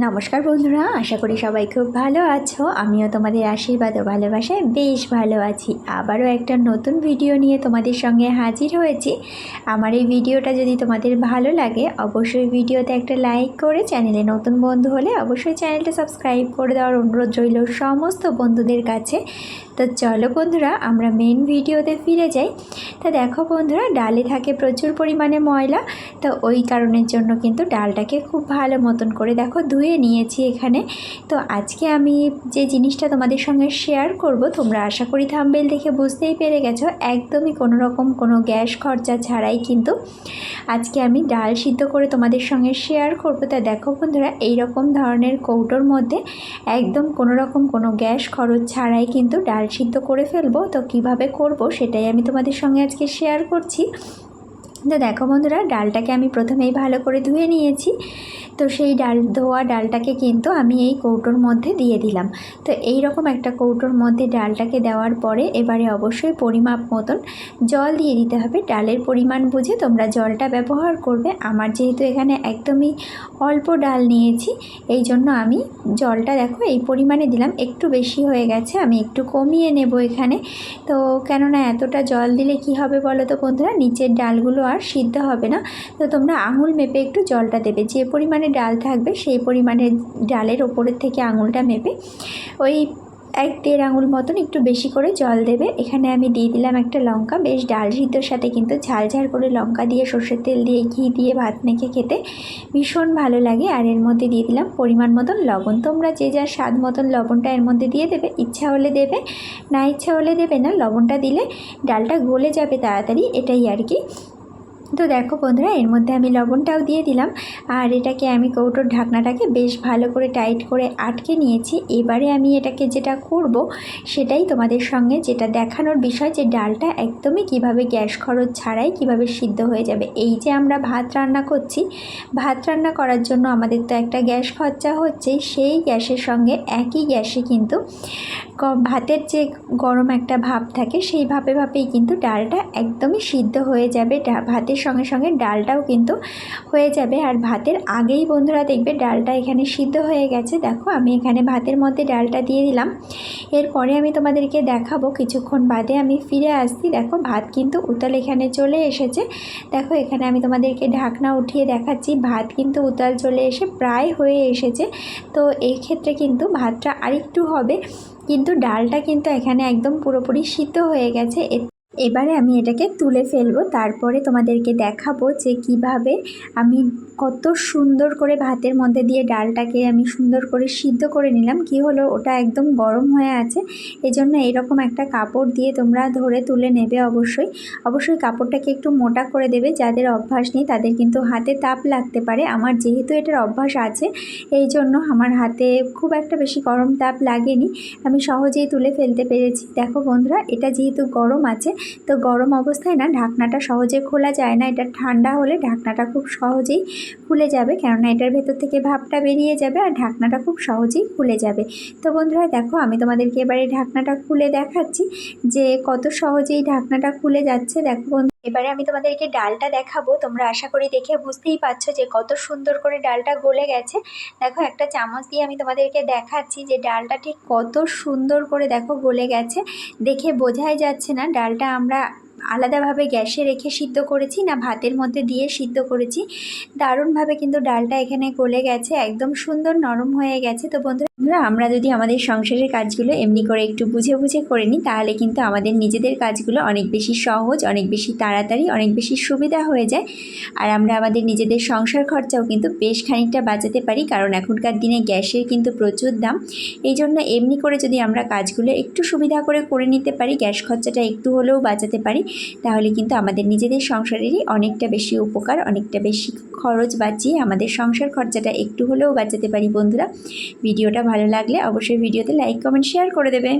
নমস্কার বন্ধুরা, আশা করি সবাই খুব ভালো আছো। আমিও তোমাদের আশীর্বাদ ও ভালোবাসায় বেশ ভালো আছি। আবারও একটা নতুন ভিডিও নিয়ে তোমাদের সঙ্গে হাজির হয়েছি। আমার এই ভিডিওটা যদি তোমাদের ভালো লাগে অবশ্যই ভিডিওতে একটা লাইক করে, চ্যানেলে নতুন বন্ধু হলে অবশ্যই চ্যানেলটা সাবস্ক্রাইব করে দেওয়ার অনুরোধ রইল সমস্ত বন্ধুদের কাছে। তো চলো বন্ধুরা, আমরা মেন ভিডিওতে ফিরে যাই। তা দেখো বন্ধুরা, ডালে থাকে প্রচুর পরিমাণে ময়লা। তো ওই কারণের জন্য কিন্তু ডালটাকে খুব ভালো মতন করে দেখো ধুয়ে নিয়েছি এখানে। তো আজকে আমি যে জিনিসটা তোমাদের সঙ্গে শেয়ার করব, তোমরা আশা করি থাম্বনেল দেখে বুঝতেই পেরে গেছো, একদমই কোনো রকম কোনো গ্যাস খরচা ছাড়াই কিন্তু আজকে আমি ডাল সিদ্ধ করে তোমাদের সঙ্গে শেয়ার করব। তা দেখো বন্ধুরা, এই রকম ধরনের কৌটোর মধ্যে একদম কোনো রকম কোনো গ্যাস খরচ ছাড়াই কিন্তু ডাল সিদ্ধ করে ফেলবো। তো কিভাবে করব সেটাই আমি তোমাদের সঙ্গে আজকে শেয়ার করছি। তো দেখো বন্ধুরা, ডালটাকে আমি প্রথমেই ভালো করে ধুয়ে নিয়েছি। তো সেই ধোয়া ডালটাকে কিন্তু আমি এই কৌটোর মধ্যে দিয়ে দিলাম। তো এই রকম একটা কৌটোর মধ্যে ডালটাকে দেওয়ার পরে এবারে অবশ্যই পরিমাপ মতন জল দিয়ে দিতে হবে। ডালের পরিমাণ বুঝে তোমরা জলটা ব্যবহার করবে। আমার যেহেতু এখানে একদমই অল্প ডাল নিয়েছি, এই জন্য আমি জলটা দেখো এই পরিমাণে দিলাম। একটু বেশি হয়ে গেছে, আমি একটু কমিয়ে নেব এখানে। তো কেননা এতটা জল দিলে কি হবে বলো তো বন্ধুরা, নিচের ডালগুলো আর সিদ্ধ হবে না। তো তোমরা আঙুল মেপে একটু জলটা দেবে। যে পরিমাণে ডাল থাকবে সেই পরিমাণে ডালের ওপরের থেকে আঙুলটা মেপে ওই 1-1.5 আঙুল মতন একটু বেশি করে জল দেবে। এখানে আমি দিয়ে দিলাম একটা লঙ্কা। বেশ ডাল সিদ্ধর সাথে কিন্তু ঝাল ঝাল করে লঙ্কা দিয়ে, সর্ষের তেল দিয়ে, ঘি দিয়ে ভাত মেখে খেতে ভীষণ ভালো লাগে। আর এর মধ্যে দিয়ে দিলাম পরিমাণ মতন লবণ। তোমরা যে যার স্বাদ মতন লবণটা এর মধ্যে দিয়ে দেবে। ইচ্ছা হলে দেবে, না ইচ্ছা হলে দেবে না। লবণটা দিলে ডালটা গলে যাবে তাড়াতাড়ি, এটাই আর কি। তো দেখো বন্ধুরা, এর মধ্যে আমি লবণটাও দিয়ে দিলাম। আর এটাকে আমি কৌটোর ঢাকনাটাকে বেশ ভালো করে টাইট করে আটকে নিয়েছি। এবারে আমি এটাকে যেটা করব সেটাই তোমাদের সঙ্গে যেটা দেখানোর বিষয়, যে ডালটা একদমই কিভাবে গ্যাস খরচ ছাড়াই কিভাবে সিদ্ধ হয়ে যাবে। এই যে আমরা ভাত রান্না করছি, ভাত রান্না করার জন্য আমাদের তো একটা গ্যাস খরচা হচ্ছে, সেই গ্যাসের সঙ্গে একই গ্যাসে কিন্তু ভাতের যে গরম একটা ভাপ থাকে, সেই ভাপেই কিন্তু ডালটা একদমই সিদ্ধ হয়ে যাবে। ভাতের সঙ্গে সঙ্গে ডালটাও কিন্তু হয়ে যাবে। আর ভাতের আগেই বন্ধুরা দেখবে ডালটা এখানে সিদ্ধ হয়ে গেছে। দেখো আমি এখানে ভাতের মধ্যে ডালটা দিয়ে দিলাম। এরপরে আমি তোমাদেরকে দেখাবো, কিছুক্ষণ বাদে আমি ফিরে আসছি। দেখো ভাত কিন্তু উতাল এখানে চলে এসেছে। দেখো এখানে আমি তোমাদেরকে ঢাকনা উঠিয়ে দেখাচ্ছি, ভাত কিন্তু উতাল চলে এসে প্রায় হয়ে এসেছে। তো এই ক্ষেত্রে কিন্তু ভাতটা আরেকটু হবে, কিন্তু ডালটা কিন্তু এখানে একদম পুরোপুরি সিদ্ধ হয়ে গেছে। এবারে আমি এটাকে তুলে ফেলবো। তারপরে তোমাদেরকে দেখাবো যে কিভাবে আমি কত সুন্দর করে ভাতের মধ্যে দিয়ে ডালটাকে আমি সুন্দর করে সিদ্ধ করে নিলাম। কি হলো, ওটা একদম গরম হয়ে আছে, এজন্য এরকম একটা কাপড় দিয়ে তোমরা ধরে তুলে নেবে। অবশ্যই কাপড়টাকে একটু মোটা করে দেবে। যাদের অভ্যাস নেই তাদের কিন্তু হাতে তাপ লাগতে পারে। আমার যেহেতু এটার অভ্যাস আছে, এই জন্য আমার হাতে খুব একটা বেশি গরম তাপ লাগেনি, আমি সহজেই তুলে ফেলতে পেরেছি। দেখো বন্ধুরা, এটা যেহেতু গরম আছে, তো গরম অবস্থায় না ঢাকনাটা সহজে খোলা যায় না। এটা ঠান্ডা হলে ঢাকনাটা খুব সহজেই খুলে যাবে, কেননা এটার ভেতর থেকে ভাপটা বেরিয়ে যাবে আর ঢাকনাটা খুব সহজেই খুলে যাবে। তো বন্ধুরা দেখো, আমি তোমাদেরকে এবারে ঢাকনাটা খুলে দেখাচ্ছি যে কত সহজেই ঢাকনাটা খুলে যাচ্ছে। দেখো বন্ধু, এবারে আমি তোমাদেরকে ডালটা দেখাবো। তোমরা আশা করি দেখে বুঝতেই পারছো যে কত সুন্দর করে ডালটা গলে গেছে। দেখো একটা চামচ দিয়ে আমি তোমাদেরকে দেখাচ্ছি যে ডালটা ঠিক কত সুন্দর করে দেখো গলে গেছে। দেখে বোঝাই যাচ্ছে না ডালটা আমরা আলাদাভাবে গ্যাসে রেখে সিদ্ধ করেছি না ভাতের মধ্যে দিয়ে সিদ্ধ করেছি। দারুণভাবে কিন্তু ডালটা এখানে গলে গেছে, একদম সুন্দর নরম হয়ে গেছে। তো বন্ধুরা, আমরা যদি আমাদের সংসারের কাজগুলো এমনি করে একটু বুঝে বুঝে করে নিই, তাহলে কিন্তু আমাদের নিজেদের কাজগুলো অনেক বেশি সহজ, অনেক বেশি তাড়াতাড়ি, অনেক বেশি সুবিধা হয়ে যায়। আর আমরা আমাদের নিজেদের সংসার খরচাও কিন্তু বেশ খানিকটা বাঁচাতে পারি, কারণ এখনকার দিনে গ্যাসের কিন্তু প্রচুর দাম। এই জন্য এমনি করে যদি আমরা কাজগুলো একটু সুবিধা করে নিতে পারি, গ্যাস খরচাটা একটু হলেও বাঁচাতে পারি, তাহলে কিন্তু আমাদের নিজেদের সংসারেরই অনেকটা বেশি উপকার, অনেকটা বেশি খরচ বাঁচিয়ে আমাদের সংসার খরচাটা একটু হলেও বাঁচাতে পারি। বন্ধুরা, ভিডিওটা ভালো লাগলে অবশ্যই ভিডিওতে লাইক, কমেন্ট, শেয়ার করে দেবে।